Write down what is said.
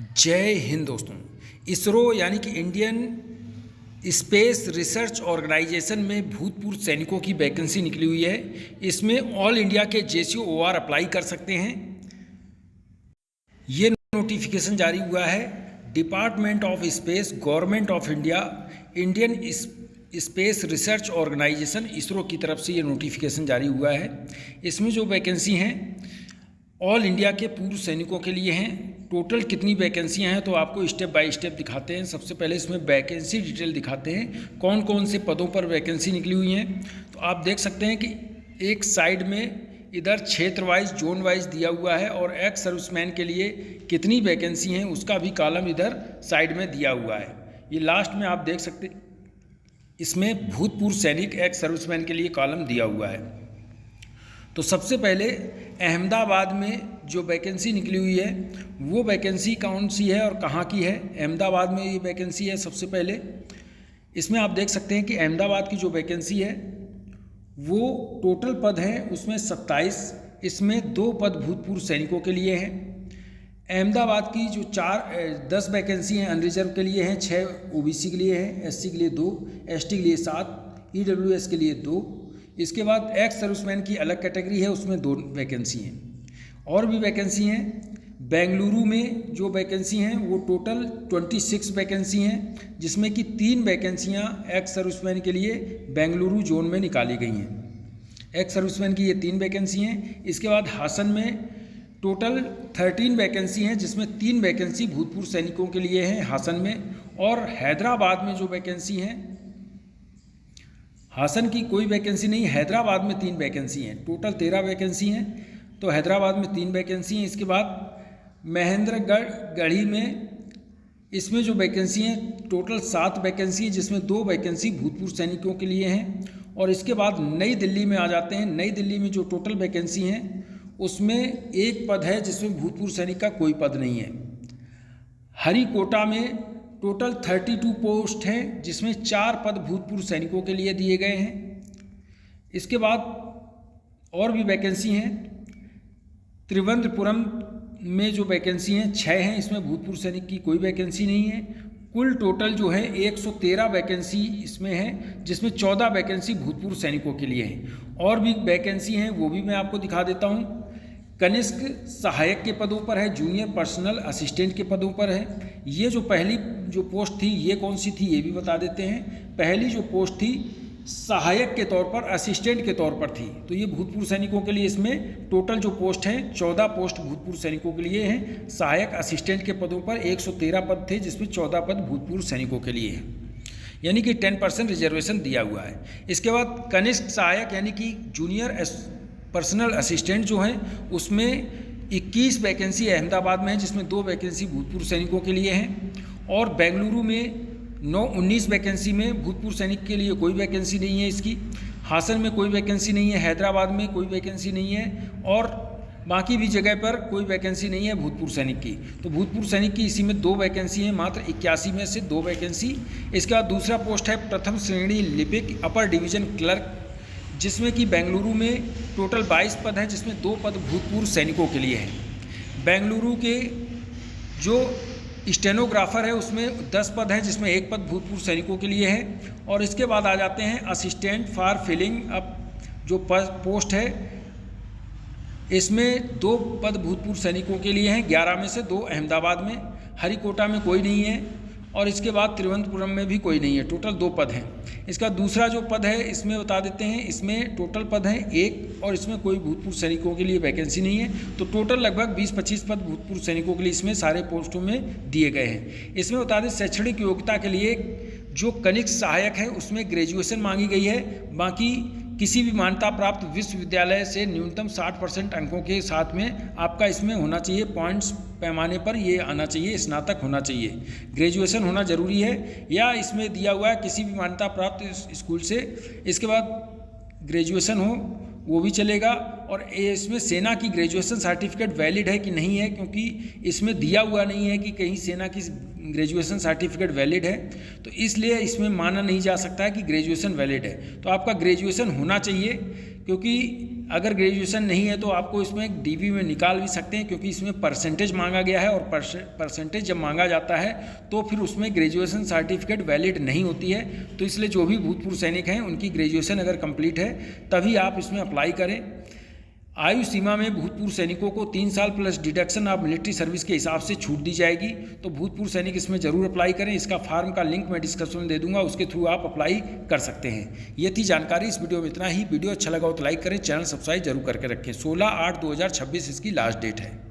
जय हिंद दोस्तों। इसरो यानी कि इंडियन स्पेस रिसर्च ऑर्गेनाइजेशन में भूतपूर्व सैनिकों की वैकेंसी निकली हुई है। इसमें ऑल इंडिया के JCOR अप्लाई कर सकते हैं। ये नोटिफिकेशन जारी हुआ है department of space, government of India, Indian space research organisation ISRO की तरफ से ये नोटिफिकेशन जारी हुआ है। इसमें जो वैकेंसी हैं ऑल इंडिया के पूर्व सैनिकों के लिए हैं। टोटल कितनी वैकेंसियां हैं तो आपको स्टेप बाय स्टेप दिखाते हैं। सबसे पहले इसमें वैकेंसी डिटेल दिखाते हैं, कौन कौन से पदों पर वैकेंसी निकली हुई हैं। तो आप देख सकते हैं कि एक साइड में इधर क्षेत्र वाइज, जोन वाइज दिया हुआ है और एक्स सर्विसमैन के लिए कितनी वैकेंसी हैं उसका भी कॉलम इधर साइड में दिया हुआ है। ये लास्ट में आप देख सकते इसमें भूतपूर्व सैनिक एक्स सर्विसमैन के लिए कॉलम दिया हुआ है। तो सबसे पहले अहमदाबाद में जो वैकेंसी निकली हुई है वो वैकेंसी कौन सी है और कहाँ की है। अहमदाबाद में ये वैकेंसी है। सबसे पहले इसमें आप देख सकते हैं कि अहमदाबाद की जो वैकेंसी है वो टोटल पद हैं उसमें 27, इसमें 2 पद भूतपूर्व सैनिकों के लिए हैं। अहमदाबाद की जो 10 वैकेंसी हैं अनरिजर्व के लिए हैं, 6 OBC के लिए हैं, SC के लिए 2, ST के लिए 7, EWS के लिए 2। इसके बाद एक्स सर्विसमैन की अलग कैटेगरी है, उसमें 2 वैकेंसी हैं। और भी वैकेंसी हैं बेंगलुरु में जो वैकेंसी हैं वो टोटल 26 वैकेंसी हैं, जिसमें कि 3 वैकेंसियाँ एक्स सर्विसमैन के लिए बेंगलुरु जोन में निकाली गई हैं। एक्स सर्विसमैन की ये 3 वैकेंसी हैं। इसके बाद हासन में टोटल 13 वैकेंसी हैं, जिसमें 3 वैकेंसी भूतपूर्व सैनिकों के लिए हैं हासन में। और हैदराबाद में जो वैकेंसी हैं, हासन की कोई वैकेंसी नहीं, हैदराबाद में 3 वैकेंसी हैं। टोटल 13 वैकेंसी हैं, तो हैदराबाद में 3 वैकेंसी हैं। इसके बाद महेंद्रगढ़ी में इसमें जो वैकेंसी हैं टोटल 7 वैकेंसी हैं, जिसमें 2 वैकेंसी भूतपूर्व सैनिकों के लिए हैं। और इसके बाद नई दिल्ली में आ जाते हैं। नई दिल्ली में जो टोटल वैकेंसी हैं उसमें 1 पद है जिसमें भूतपूर्व सैनिक का कोई पद नहीं है। हरिकोटा में टोटल 32 पोस्ट हैं, जिसमें 4 पद भूतपूर्व सैनिकों के लिए दिए गए हैं। इसके बाद और भी वैकेंसी हैं। त्रिवेंद्रपुरम में जो वैकेंसी हैं 6 हैं, इसमें भूतपूर्व सैनिक की कोई वैकेंसी नहीं है। कुल टोटल जो है 113 वैकेंसी इसमें है, जिसमें 14 वैकेंसी भूतपूर्व सैनिकों के लिए हैं। और भी वैकेंसी हैं वो भी मैं आपको दिखा देता हूँ। कनिष्क सहायक के पदों पर है, जूनियर पर्सनल असिस्टेंट के पदों पर है। ये जो पहली जो पोस्ट थी ये कौन सी थी ये भी बता देते हैं। पहली जो पोस्ट थी सहायक के तौर पर, असिस्टेंट के तौर पर थी। तो ये भूतपूर्व सैनिकों के लिए इसमें टोटल जो पोस्ट हैं 14 पोस्ट भूतपूर्व सैनिकों के लिए हैं। सहायक असिस्टेंट के पदों पर 113 पद थे, जिसमें 14 पद भूतपूर्व सैनिकों के लिए हैं, यानी कि 10% रिजर्वेशन दिया हुआ है। इसके बाद कनिष्क सहायक यानी कि जूनियर पर्सनल असिस्टेंट जो हैं उसमें 21 वैकेंसी अहमदाबाद में है, जिसमें 2 वैकेंसी भूतपूर्व सैनिकों के लिए हैं। और बेंगलुरु में 19 वैकेंसी में भूतपूर्व सैनिक के लिए कोई वैकेंसी नहीं है इसकी। हासन में कोई वैकेंसी नहीं है, हैदराबाद में कोई वैकेंसी नहीं है, और बाकी भी जगह पर कोई वैकेंसी नहीं है भूतपूर्व सैनिक की। तो भूतपूर्व सैनिक की इसी में 2 वैकेंसी हैं, मात्र 81 में से 2 वैकेंसी। इसके बाद दूसरा पोस्ट है प्रथम श्रेणी लिपिक अपर डिवीजन क्लर्क, जिसमें कि बेंगलुरु में टोटल 22 पद हैं, जिसमें 2 पद भूतपूर्व सैनिकों के लिए हैं। बेंगलुरु के जो स्टेनोग्राफर है उसमें 10 पद हैं, जिसमें 1 पद भूतपूर्व सैनिकों के लिए है। और इसके बाद आ जाते हैं असिस्टेंट फॉर फिलिंग अप जो पोस्ट है, इसमें 2 पद भूतपूर्व सैनिकों के लिए हैं, 11 में से 2 अहमदाबाद में। हरिकोटा में कोई नहीं है, और इसके बाद तिरुवनंतपुरम में भी कोई नहीं है। टोटल 2 पद हैं। इसका दूसरा जो पद है इसमें बता देते हैं, इसमें टोटल पद हैं 1, और इसमें कोई भूतपूर्व सैनिकों के लिए वैकेंसी नहीं है। तो टोटल लगभग 20-25 पद भूतपूर्व सैनिकों के लिए इसमें सारे पोस्टों में दिए गए हैं। इसमें बता दें शैक्षणिक योग्यता के लिए जो कनिष्क सहायक है उसमें ग्रेजुएशन मांगी गई है। बाकी किसी भी मान्यता प्राप्त विश्वविद्यालय से न्यूनतम 60% अंकों के साथ में आपका इसमें होना चाहिए, पॉइंट्स पैमाने पर ये आना चाहिए, स्नातक होना चाहिए, ग्रेजुएशन होना जरूरी है। या इसमें दिया हुआ है किसी भी मान्यता प्राप्त स्कूल से, इसके बाद ग्रेजुएशन हो वो भी चलेगा। और इसमें सेना की ग्रेजुएशन सर्टिफिकेट वैलिड है कि नहीं है, क्योंकि इसमें दिया हुआ नहीं है कि कहीं सेना की ग्रेजुएशन सर्टिफिकेट वैलिड है, तो इसलिए इसमें माना नहीं जा सकता है कि ग्रेजुएशन वैलिड है। तो आपका ग्रेजुएशन होना चाहिए, क्योंकि अगर ग्रेजुएशन नहीं है तो आपको इसमें डीवी में निकाल भी सकते हैं, क्योंकि इसमें परसेंटेज मांगा गया है और परसेंटेज जब मांगा जाता है तो फिर उसमें ग्रेजुएशन सर्टिफिकेट वैलिड नहीं होती है। तो इसलिए जो भी भूतपूर्व सैनिक हैं उनकी ग्रेजुएशन अगर कंप्लीट है तभी आप इसमें अप्लाई करें। आयु सीमा में भूतपूर्व सैनिकों को 3 साल plus deduction of military service के हिसाब से छूट दी जाएगी। तो भूतपूर्व सैनिक इसमें ज़रूर अप्लाई करें। इसका फॉर्म का लिंक मैं डिस्क्रिप्शन में दे दूंगा, उसके थ्रू आप अप्लाई कर सकते हैं। ये थी जानकारी। इस वीडियो में इतना ही। वीडियो अच्छा लगा हो तो लाइक करें, चैनल सब्सक्राइब जरूर करके रखें। 16/8/2026 इसकी लास्ट डेट है।